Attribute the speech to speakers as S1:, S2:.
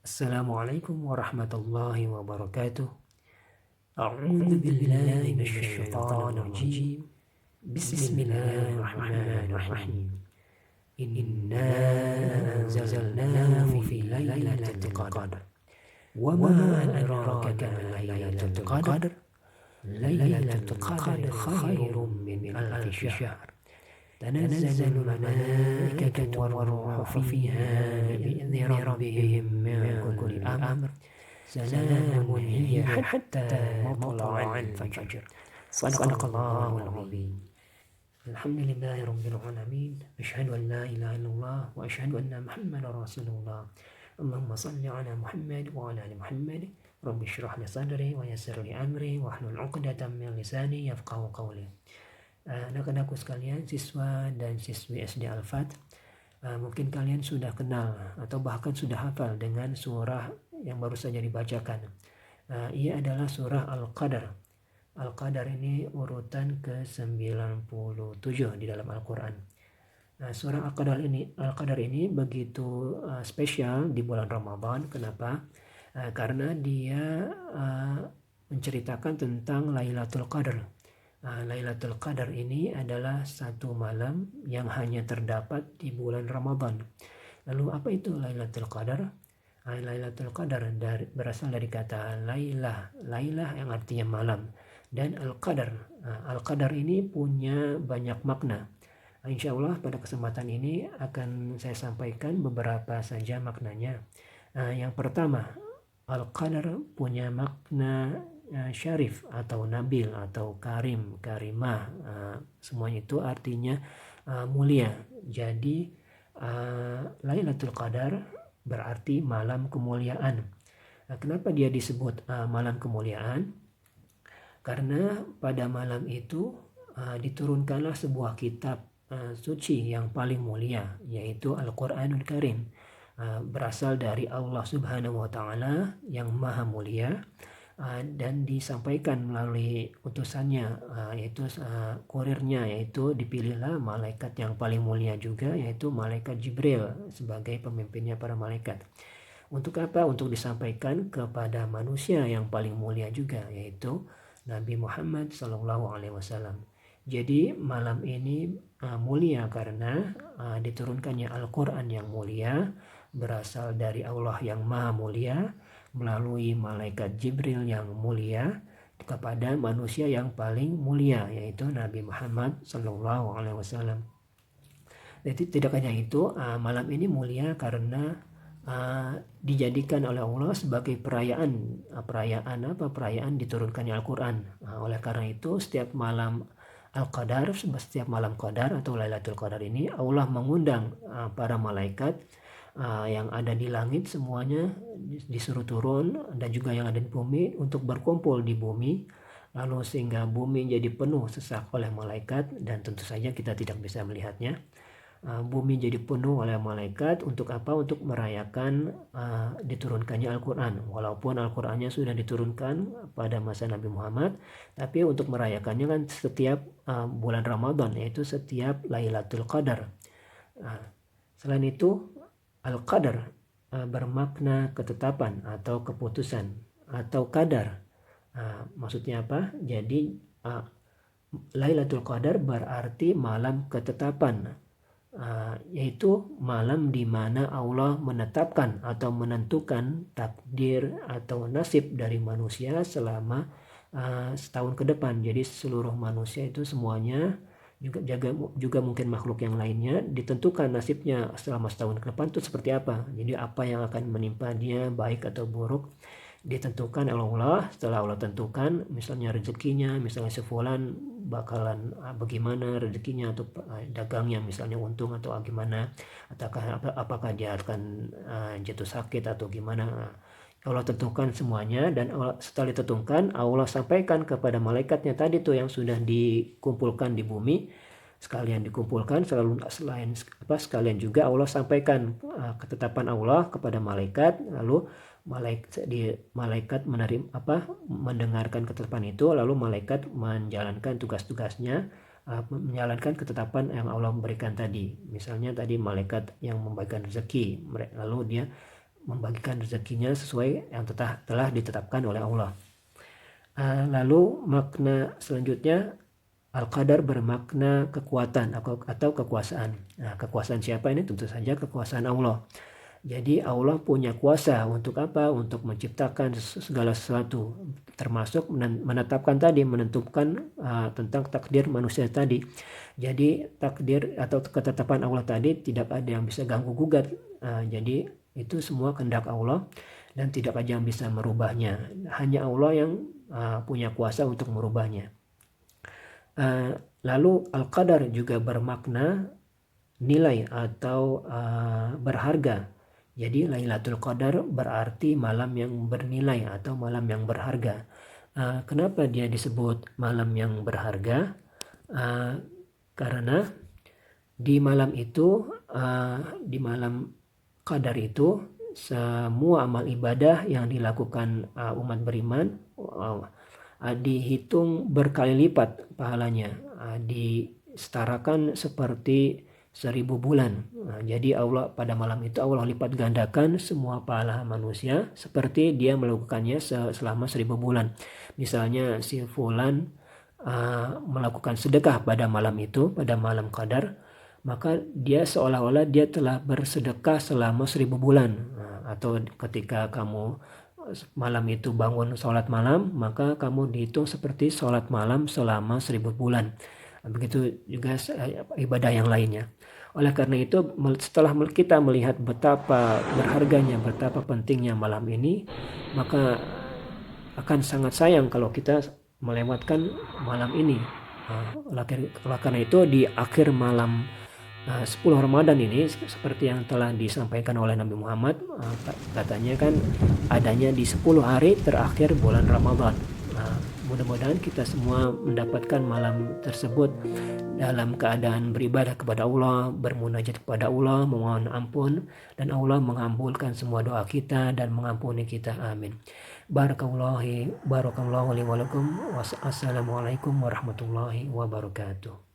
S1: Assalamualaikum warahmatullahi wabarakatuh. A'udzu billahi minasyaitonir rajim. Bismillahirrahmanirrahim. Inna anzalnahu fi lailatul qadr. Wa ma adraka ma lailatul qadr? Lailatul qadr khairum min alfi syahr. تنزل الملائكة والروح فيها بإذن ربهم من كل أمر سلام هي حتى مطلع الفجر. صدق الله العظيم. الحمد لله رب العالمين. أشهد أن لا إله إلا الله وأشهد أن محمدا رسول الله. اللهم صل على محمد وعلى آل محمد. رب اشرح لي صدري ويسر لي أمري واحلل عقدة من لساني يفقهوا قولي. Anak-anakku sekalian, siswa dan siswi SD Al-Fat, mungkin kalian sudah kenal atau bahkan sudah hafal dengan surah yang baru saja dibacakan. Ia adalah surah Al-Qadar. Al-Qadar ini urutan ke-97 di dalam Al-Quran. Surah Al-Qadar ini begitu spesial di bulan Ramadan. Kenapa? Karena dia menceritakan tentang Lailatul Qadar. Lailatul Qadar ini adalah satu malam yang hanya terdapat di bulan Ramadan. Lalu apa itu Lailatul Qadar? Lailatul Qadar berasal dari kata Lailah yang artinya malam, dan Al-Qadar. Al-Qadar ini punya banyak makna. Insya Allah pada kesempatan ini akan saya sampaikan beberapa saja maknanya. Yang pertama, Al-Qadar punya makna syarif atau nabil atau karim, karimah, semuanya itu artinya mulia. Jadi Lailatul Qadar berarti malam kemuliaan. Kenapa dia disebut malam kemuliaan? Karena pada malam itu diturunkanlah sebuah kitab suci yang paling mulia, yaitu Al-Quranul Karim. Berasal dari Allah Subhanahu wa Ta'ala yang maha mulia, dan disampaikan melalui utusannya, yaitu kurirnya, yaitu dipilihlah malaikat yang paling mulia juga, yaitu malaikat Jibril sebagai pemimpinnya para malaikat. Untuk apa? Untuk disampaikan kepada manusia yang paling mulia juga, yaitu Nabi Muhammad SAW. Jadi malam ini mulia karena diturunkannya Al-Quran yang mulia, berasal dari Allah yang maha mulia, melalui malaikat Jibril yang mulia kepada manusia yang paling mulia, yaitu Nabi Muhammad SAW. Jadi tidak hanya itu, malam ini mulia karena dijadikan oleh Allah sebagai perayaan diturunkannya Al-Quran. Oleh karena itu setiap malam Al-Qadar, setiap malam Qadar atau Lailatul Qadar ini Allah mengundang para malaikat yang ada di langit semuanya disuruh turun, dan juga yang ada di bumi untuk berkumpul di bumi, lalu sehingga bumi jadi penuh sesak oleh malaikat, dan tentu saja kita tidak bisa melihatnya. Bumi jadi penuh oleh malaikat untuk apa? Untuk merayakan diturunkannya Al-Quran. Walaupun Al-Qurannya sudah diturunkan pada masa Nabi Muhammad, tapi untuk merayakannya kan setiap bulan Ramadan, yaitu setiap Lailatul Qadar. Selain itu, Al-Qadar bermakna ketetapan atau keputusan atau qadar. Maksudnya apa? Jadi Lailatul Qadar berarti malam ketetapan, yaitu malam di mana Allah menetapkan atau menentukan takdir atau nasib dari manusia selama setahun ke depan. Jadi seluruh manusia itu semuanya, juga mungkin makhluk yang lainnya, ditentukan nasibnya selama setahun ke depan itu seperti apa. Jadi apa yang akan menimpa dia, baik atau buruk, ditentukan oleh Allah. Setelah Allah tentukan, misalnya rezekinya, misalnya sefulan bakalan bagaimana rezekinya, atau dagangnya misalnya untung atau gimana, apakah dia akan jatuh sakit atau gimana, Allah tentukan semuanya. Dan setelah ditentukan, Allah sampaikan kepada malaikatnya tadi tuh yang sudah dikumpulkan di bumi, sekalian dikumpulkan, sekalian juga Allah sampaikan ketetapan Allah kepada malaikat. Lalu malaikat mendengarkan ketetapan itu, lalu malaikat menjalankan tugas-tugasnya, menjalankan ketetapan yang Allah berikan tadi. Misalnya tadi malaikat yang membagikan rezeki, lalu dia membagikan rezekinya sesuai yang telah ditetapkan oleh Allah. Lalu makna selanjutnya, Al-Qadar bermakna kekuatan atau kekuasaan. Nah, kekuasaan siapa ini? Tentu saja kekuasaan Allah. Jadi Allah punya kuasa untuk apa? Untuk menciptakan segala sesuatu, termasuk menentukan tentang takdir manusia tadi. Jadi takdir atau ketetapan Allah tadi tidak ada yang bisa ganggu gugat. Jadi itu semua kehendak Allah dan tidak ada yang bisa merubahnya. Hanya Allah yang punya kuasa untuk merubahnya. Lalu Al-Qadar juga bermakna nilai atau berharga. Jadi Lailatul Qadar berarti malam yang bernilai atau malam yang berharga. Kenapa dia disebut malam yang berharga? Karena di malam itu, di malam Qadar itu, semua amal ibadah yang dilakukan umat beriman dihitung berkali lipat pahalanya, disetarakan seperti 1000 bulan. Jadi Allah pada malam itu Allah lipat gandakan semua pahala manusia seperti dia melakukannya selama 1000 bulan. Misalnya si fulan melakukan sedekah pada malam itu, pada malam Qadar, maka dia seolah-olah dia telah bersedekah selama 1000 bulan. Atau ketika kamu malam itu bangun sholat malam, maka kamu dihitung seperti sholat malam selama 1000 bulan. Begitu juga ibadah yang lainnya. Oleh karena itu, setelah kita melihat betapa berharganya, betapa pentingnya malam ini, maka akan sangat sayang kalau kita melewatkan malam ini. Oleh karena itu, di akhir malam 10 Ramadan ini, seperti yang telah disampaikan oleh Nabi Muhammad, katanya kan adanya di 10 hari terakhir bulan Ramadan. Mudah-mudahan kita semua mendapatkan malam tersebut dalam keadaan beribadah kepada Allah, bermunajat kepada Allah, memohon ampun, dan Allah mengabulkan semua doa kita dan mengampuni kita. Amin. Barakallahu li wa lakum. Wassalamualaikum warahmatullahi wabarakatuh.